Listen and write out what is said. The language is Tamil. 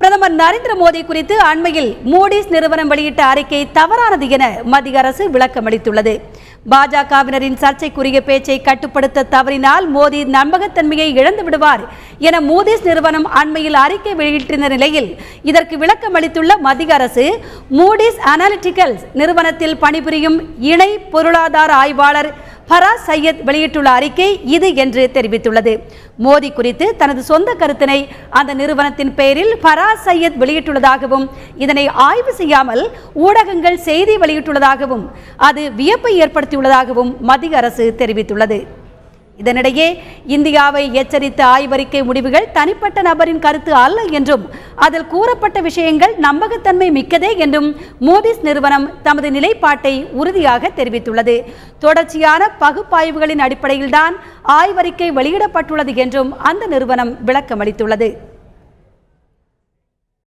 பிரதமர் நரேந்திர மோடி குறித்து அண்மையில் மூடிஸ் நிறுவனம் வெளியிட்ட அறிக்கை தவறானது என மத்திய அரசு விளக்கமளித்துள்ளது. பாஜகவினரின் சர்ச்சைக்குரிய பேச்சை கட்டுப்படுத்த தவறினால் மோடி நம்பகத்தன்மையை இழந்து விடுவார் என மூடிஸ் நிறுவனம் அண்மையில் அறிக்கை வெளியிட்டிருந்த நிலையில் இதற்கு விளக்கமளித்துள்ள மத்திய அரசு, மூடிஸ் அனாலிட்டிகல்ஸ் நிறுவனத்தில் பணிபுரியும் இணை பொருளாதார ஆய்வாளர் ஃபராஸ் சையத் வெளியிட்டுள்ள அறிக்கை இது என்று தெரிவித்துள்ளது. மோடி குறித்து தனது சொந்த கருத்தினை அந்த நிறுவனத்தின் பெயரில் ஃபராஸ் சையத் வெளியிட்டுள்ளதாகவும், இதனை ஆய்வு செய்யாமல் ஊடகங்கள் செய்தி வெளியிட்டுள்ளதாகவும் அது வியப்பை ஏற்படுத்தியுள்ளதாகவும் மத்திய அரசு தெரிவித்துள்ளது. இதனிடையே இந்தியாவை எச்சரித்த ஆய்வறிக்கை முடிவுகள் தனிப்பட்ட நபரின் கருத்து அல்ல என்றும் அதில் கூறப்பட்ட விஷயங்கள் நம்பகத்தன்மை மிக்கதே என்றும் மூடிஸ் நிறுவனம் தமது நிலைப்பாட்டை உறுதியாக தெரிவித்துள்ளது. தொடர்ச்சியான பகுப்பாய்வுகளின் அடிப்படையில்தான் ஆய்வறிக்கை வெளியிடப்பட்டுள்ளது என்றும் அந்த நிறுவனம் விளக்கமளித்துள்ளது.